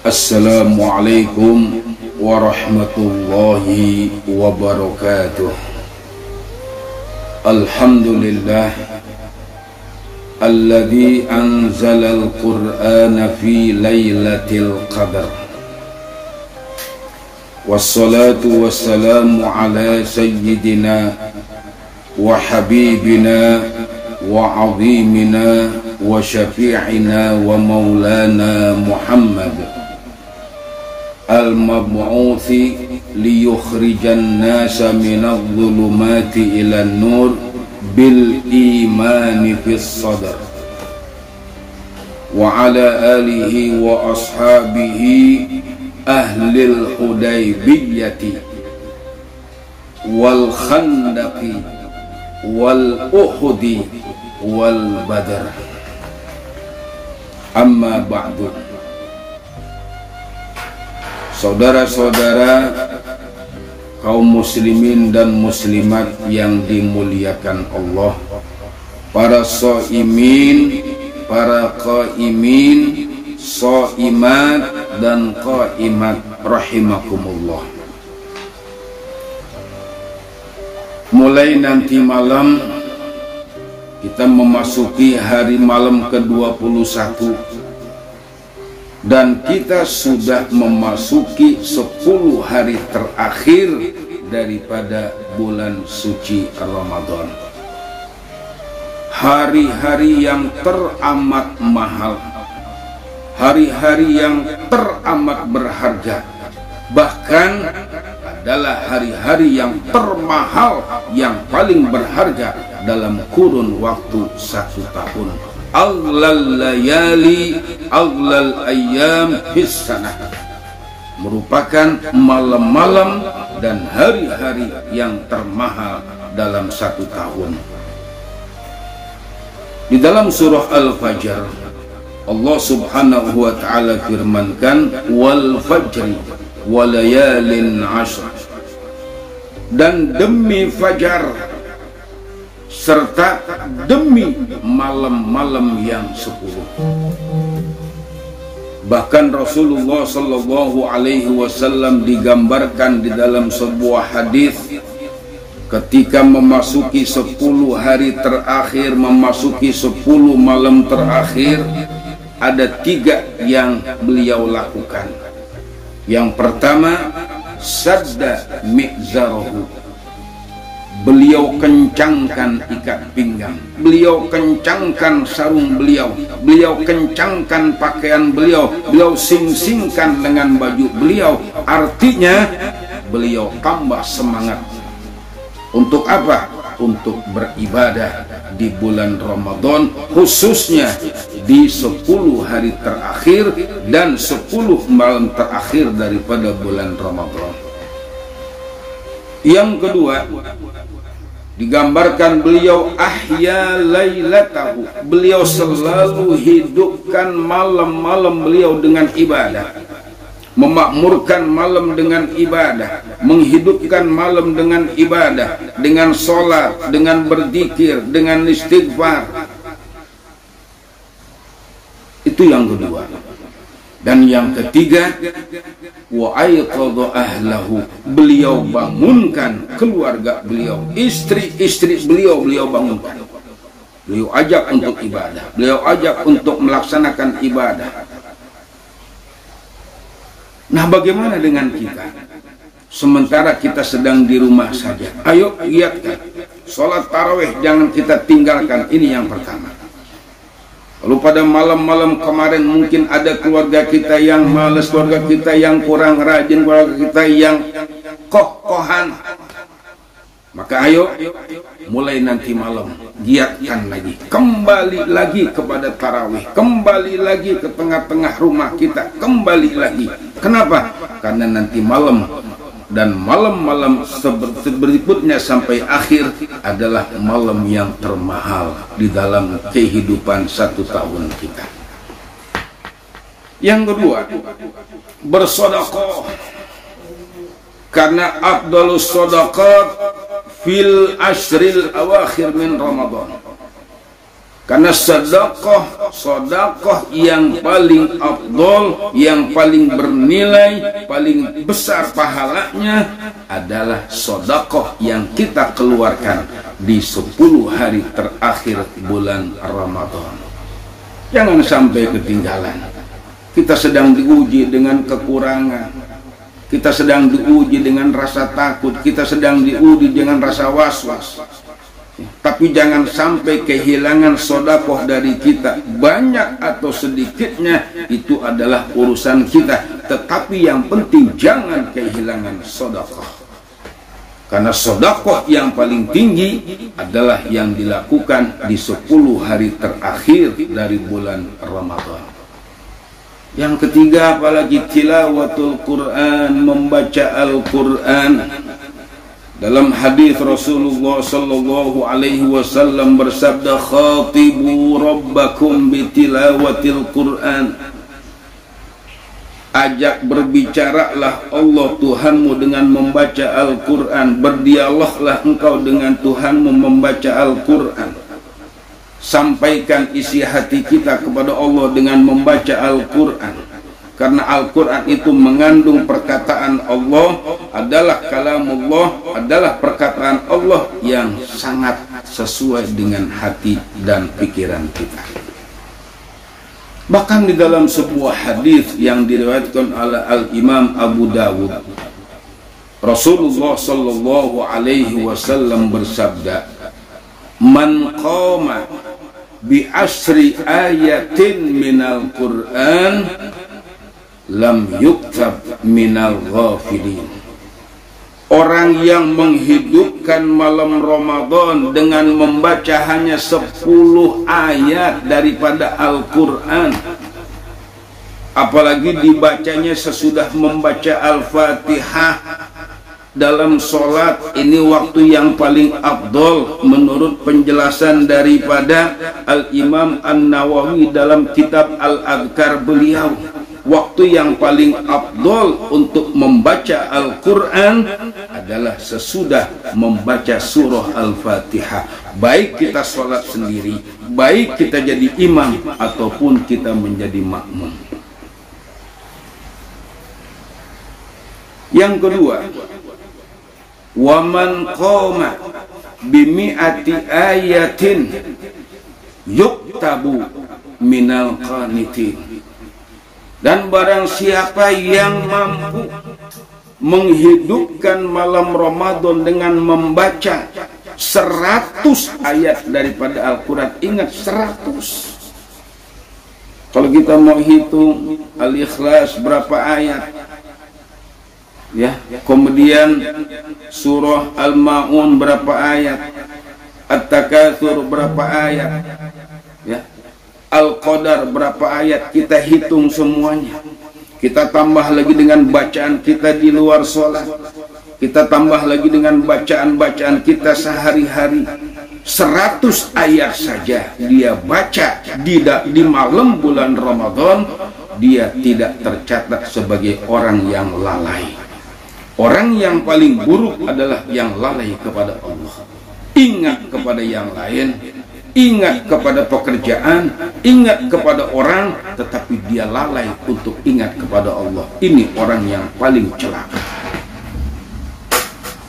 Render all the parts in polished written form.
Assalamualaikum warahmatullahi wabarakatuh. Alhamdulillah alladzi anzalal Qur'ana fi lailatul qadar. Wassalatu wassalamu ala sayyidina wa habibina wa azimina wa syafi'ina wa maulana Muhammad al-mab'uthi liyukhrijan nasa minadh dhulumati ilan nur bil imani fis sadr wa ala alihi wa ashabihi ahlil hudaybiyyati wal khandaqi wal uhudi wal badr. Amma ba'du. Saudara-saudara kaum muslimin dan muslimat yang dimuliakan Allah, para shaimin, para qaimin, shaimat dan qaimat rahimakumullah. Mulai nanti malam kita memasuki hari malam ke-21 dan kita sudah memasuki 10 hari terakhir daripada bulan suci Ramadan. Hari-hari yang teramat mahal, hari-hari yang teramat berharga, bahkan adalah hari-hari yang termahal, yang paling berharga dalam kurun waktu 1 tahun. Aghlal layali aghlal ayyam fis sanah, merupakan malam-malam dan hari-hari yang termahal dalam 1 tahun. Di dalam surah Al-Fajr, Allah subhanahu wa ta'ala firmankan, wal fajri wa layalin ashr, dan demi fajar serta demi malam-malam yang 10. Bahkan Rasulullah sallallahu alaihi wasallam digambarkan di dalam sebuah hadis ketika memasuki 10 hari terakhir, memasuki 10 malam terakhir, ada 3 yang beliau lakukan. Yang pertama, sadda mi'zarahu, beliau kencangkan ikat pinggang, beliau kencangkan sarung beliau, beliau kencangkan pakaian beliau, beliau sing-singkan dengan baju beliau. Artinya beliau tambah semangat. Untuk apa? Untuk beribadah di bulan Ramadan, khususnya di 10 hari terakhir dan 10 malam terakhir daripada bulan Ramadan. Yang kedua, digambarkan beliau ahya lailatahu, beliau selalu hidupkan malam-malam beliau dengan ibadah, memakmurkan malam dengan ibadah, menghidupkan malam dengan ibadah, dengan sholat, dengan berzikir, dengan istighfar. Itu yang kedua. Dan yang ketiga, wa ayqadha ahlahu, beliau bangunkan keluarga beliau, istri-istri beliau bangunkan. Beliau ajak untuk ibadah, beliau ajak untuk melaksanakan ibadah. Nah, bagaimana dengan kita? Sementara kita sedang di rumah saja, ayo giatkan sholat tarawih, jangan kita tinggalkan. Ini yang pertama. Lalu pada malam-malam kemarin mungkin ada keluarga kita yang malas, keluarga kita yang kurang rajin, keluarga kita yang kokohan. Maka ayo mulai nanti malam giatkan lagi, kembali lagi kepada tarawih, kembali lagi ke tengah-tengah rumah kita, kembali lagi. Kenapa? Karena nanti malam dan malam-malam berikutnya sampai akhir adalah malam yang termahal di dalam kehidupan 1 tahun kita. Yang kedua, bersedekah. Karena afdalus shadaqat fil ashril awakhir min Ramadan. Karena sedekah yang paling afdol, yang paling bernilai, paling besar pahalanya adalah sedekah yang kita keluarkan di 10 hari terakhir bulan Ramadan. Jangan sampai ketinggalan. Kita sedang diuji dengan kekurangan, kita sedang diuji dengan rasa takut, kita sedang diuji dengan rasa was-was. Tapi jangan sampai kehilangan sedekah dari kita, banyak atau sedikitnya itu adalah urusan kita. Tetapi yang penting jangan kehilangan sedekah. Karena sedekah yang paling tinggi adalah yang dilakukan di 10 hari terakhir dari bulan Ramadan. Yang ketiga, apalagi tilawatul Quran, membaca Al-Quran. Dalam hadis Rasulullah sallallahu alaihi wasallam bersabda, khatibu rabbakum bitilawatil Quran. Ajak berbicaralah Allah Tuhanmu dengan membaca Al-Quran. Berdialoglah engkau dengan Tuhanmu membaca Al-Quran. Sampaikan isi hati kita kepada Allah dengan membaca Al-Quran. Karena Al-Quran itu mengandung perkataan Allah, adalah kalamullah, adalah perkataan Allah yang sangat sesuai dengan hati dan pikiran kita. Bahkan di dalam sebuah hadis yang diriwayatkan oleh Al-Imam Abu Dawud, Rasulullah sallallahu alaihi wasallam bersabda, man qama bi asri ayatin minal Qur'an lam yuktab minal ghafilin. Orang yang menghidupkan malam Ramadan dengan membaca hanya 10 ayat daripada Al-Quran, apalagi dibacanya sesudah membaca Al-Fatihah dalam sholat, ini waktu yang paling afdol menurut penjelasan daripada Al-Imam An-Nawawi dalam kitab Al-Adhkar beliau. Waktu yang paling afdol untuk membaca Al-Quran adalah sesudah membaca surah Al-Fatihah. Baik kita sholat sendiri, baik kita jadi imam, ataupun kita menjadi makmum. Yang kedua, waman qama bimi'ati ayatin yuktabu minal qanitin. Dan barang siapa yang mampu menghidupkan malam Ramadan dengan membaca 100 ayat daripada Al-Quran. Ingat, 100. Kalau kita mau hitung Al-Ikhlas berapa ayat, ya, kemudian surah Al-Ma'un berapa ayat, At-Takatsur berapa ayat, ya, Al-Qadar berapa ayat, kita hitung semuanya. Kita tambah lagi dengan bacaan kita di luar sholat, kita tambah lagi dengan bacaan-bacaan kita sehari-hari. 100 ayat saja dia baca di malam bulan Ramadan, dia tidak tercatat sebagai orang yang lalai. Orang yang paling buruk adalah yang lalai kepada Allah. Ingat kepada yang lain, ingat kepada pekerjaan, ingat kepada orang, tetapi dia lalai untuk ingat kepada Allah. Ini orang yang paling celaka.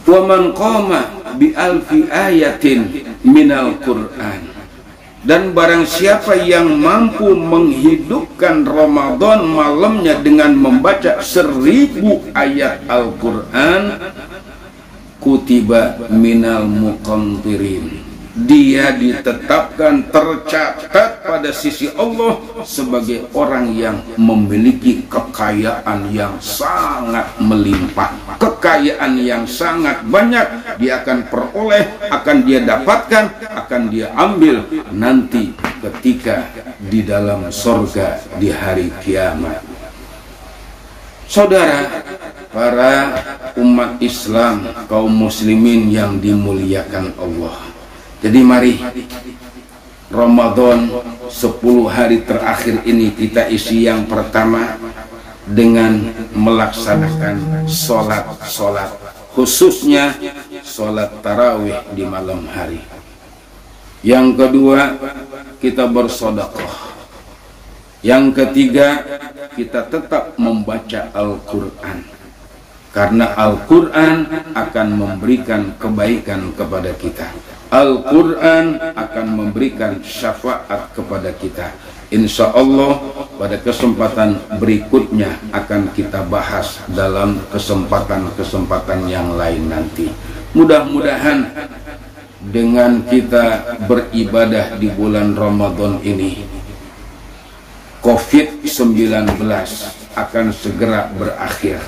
Wa man qama bi alfi ayatin minal Qur'an. Dan barang siapa yang mampu menghidupkan Ramadan malamnya dengan membaca 1000 ayat Al-Quran, kutiba minal muqantirin. Dia ditetapkan, tercatat pada sisi Allah sebagai orang yang memiliki kekayaan yang sangat melimpah, kekayaan yang sangat banyak. Dia akan peroleh, akan dia dapatkan, akan dia ambil nanti ketika di dalam sorga di hari kiamat. Saudara, para umat Islam, kaum muslimin yang dimuliakan Allah, jadi mari Ramadan 10 hari terakhir ini kita isi yang pertama dengan melaksanakan sholat-sholat, khususnya sholat tarawih di malam hari. Yang kedua, kita bersedekah. Yang ketiga, kita tetap membaca Al-Quran, karena Al-Quran akan memberikan kebaikan kepada kita. Al-Quran akan memberikan syafaat kepada kita. Insya Allah pada kesempatan berikutnya akan kita bahas dalam kesempatan-kesempatan yang lain nanti. Mudah-mudahan dengan kita beribadah di bulan Ramadan ini, COVID-19 akan segera berakhir.